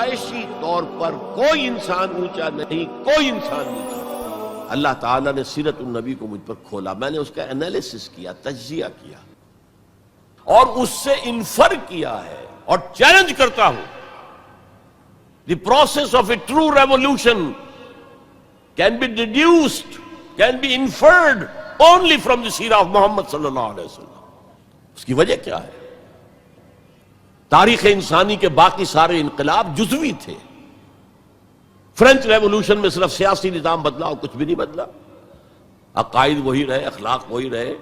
پیدائشی طور پر کوئی انسان اونچا نہیں، کوئی انسان نیچا۔ اللہ تعالیٰ نے سیرت النبی کو مجھ پر کھولا، میں نے اس کا انالیسس کیا، تجزیہ کیا اور اس سے انفر کیا ہے اور چیلنج کرتا ہوں۔ The process of a true revolution can be deduced, can be inferred only from the seerah of Muhammad صلی اللہ علیہ وسلم۔ اس کی وجہ کیا ہے؟ تاریخ انسانی کے باقی سارے انقلاب جزوی تھے۔ فرینچ ریولوشن میں صرف سیاسی نظام بدلا اور کچھ بھی نہیں بدلا، عقائد وہی رہے، اخلاق وہی رہے،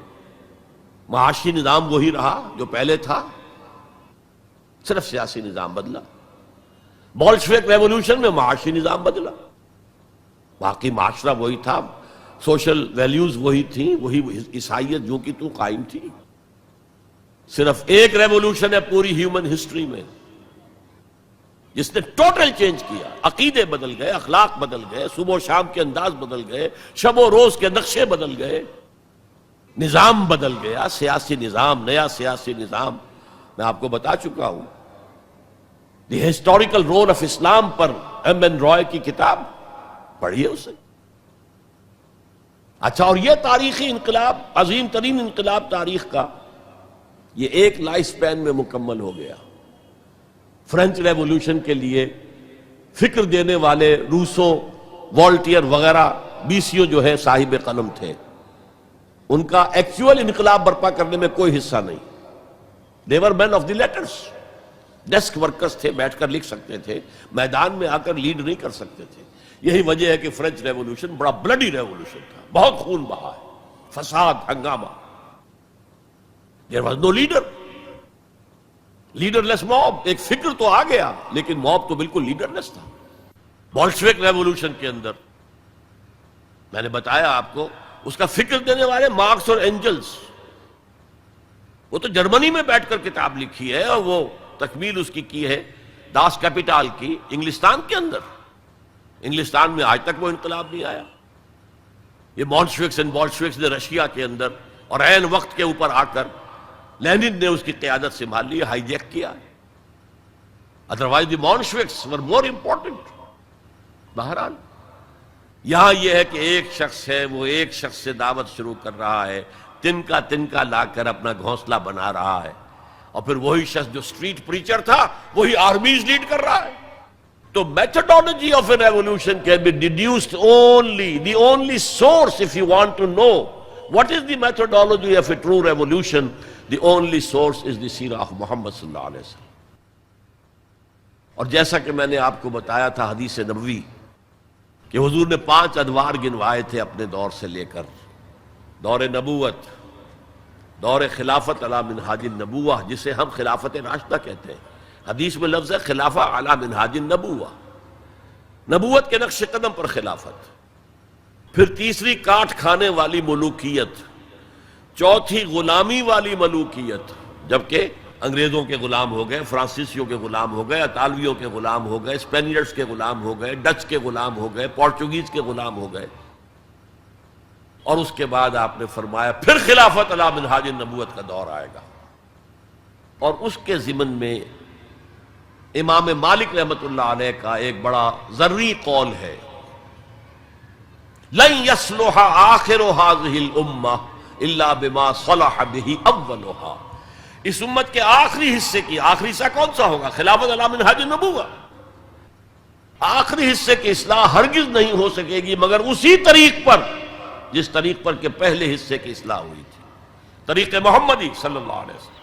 معاشی نظام وہی رہا جو پہلے تھا، صرف سیاسی نظام بدلا۔ بولشوک ریولوشن میں معاشی نظام بدلا، باقی معاشرہ وہی تھا، سوشل ویلیوز وہی تھیں، وہی عیسائیت جو کی تو قائم تھی۔ صرف ایک ریولوشن ہے پوری ہیومن ہسٹری میں جس نے ٹوٹل چینج کیا، عقیدے بدل گئے، اخلاق بدل گئے، صبح و شام کے انداز بدل گئے، شب و روز کے نقشے بدل گئے، نظام بدل گیا، سیاسی نظام، نیا سیاسی نظام۔ میں آپ کو بتا چکا ہوں، the historical role of Islam پر ایم این رائے کی کتاب پڑھیے اسے۔ اچھا، اور یہ تاریخی انقلاب، عظیم ترین انقلاب تاریخ کا، یہ ایک لائف سپین میں مکمل ہو گیا۔ فرینچ ریولوشن کے لیے فکر دینے والے روسو، والٹیئر وغیرہ بیسیوں جو ہے صاحب قلم تھے، ان کا ایکچوئل انقلاب برپا کرنے میں کوئی حصہ نہیں۔ they were men of the letters، desk workers تھے، بیٹھ کر لکھ سکتے تھے، میدان میں آ کر لیڈ نہیں کر سکتے تھے۔ یہی وجہ ہے کہ فرینچ ریولوشن بڑا بلڈی ریولوشن تھا، بہت خون بہا ہے، فساد، ہنگامہ۔ there was no leader، leader less mob. ایک فکر تو آ گیا لیکن موب تو بالکل لیڈر لیس تھا۔ بولشوک ریولوشن کے اندر میں نے بتایا آپ کو، اس کا فکر دینے والے مارکس اور اینجلز، وہ تو جرمنی میں بیٹھ کر کتاب لکھی ہے اور وہ تکمیل اس کی ہے داس کیپیٹال کی انگلستان کے اندر۔ انگلستان میں آج تک وہ انقلاب نہیں آیا۔ یہ مونشوکس اینڈ بولشوکس نے رشیا کے اندر اور عین وقت کے اوپر آ کر لینن نے اس کی قیادت سنبھال لی، ہائی جیک کیا۔ ادروائز دی مونشوکس ور مور امپورٹنٹ۔ بہرحال یہاں یہ ہے کہ ایک شخص ہے، وہ ایک شخص سے دعوت شروع کر رہا ہے، تنکا لا کر اپنا گھونسلہ بنا رہا ہے، اور پھر وہی شخص جو اسٹریٹ پریچر تھا وہی آرمیز لیڈ کر رہا ہے۔ تو methodology of a revolution can be deduced only, the only source if you want to know what is the methodology of a true revolution, the only source is the seerah of Muhammad صلی اللہ علیہ وسلم۔ اور جیسا کہ میں نے آپ کو بتایا تھا حدیث نبوی کہ حضور نے 5 ادوار گنوائے تھے اپنے دور سے لے کر، دور نبوت، دور خلافت علی منہاج النبوہ، جسے ہم خلافت راشدہ کہتے ہیں۔ حدیث میں لفظ ہے خلافہ علی منہاج النبوہ، نبوت کے نقش قدم پر خلافت۔ پھر تیسری کاٹ کھانے والی ملوکیت، چوتھی غلامی والی ملوکیت، جبکہ انگریزوں کے غلام ہو گئے، فرانسیسیوں کے غلام ہو گئے، اطالویوں کے غلام ہو گئے، اسپینیئرز کے غلام ہو گئے، ڈچ کے غلام ہو گئے، پورچوگیز کے غلام ہو گئے۔ اور اس کے بعد آپ نے فرمایا پھر خلافت علی منہاج النبوت کا دور آئے گا۔ اور اس کے ضمن میں امام مالک رحمۃ اللہ علیہ کا ایک بڑا ذری قول ہے، لن يصلح آخر هذه الامة الا بما صلح به اولها۔ اس امت کے آخری حصے کی، آخری حصہ کون سا ہوگا؟ خلافت علی منہاج النبوہ۔ آخری حصے کی اصلاح ہرگز نہیں ہو سکے گی مگر اسی طریق پر جس طریق پر کہ پہلے حصے کی اصلاح ہوئی تھی، طریق محمدی صلی اللہ علیہ وسلم۔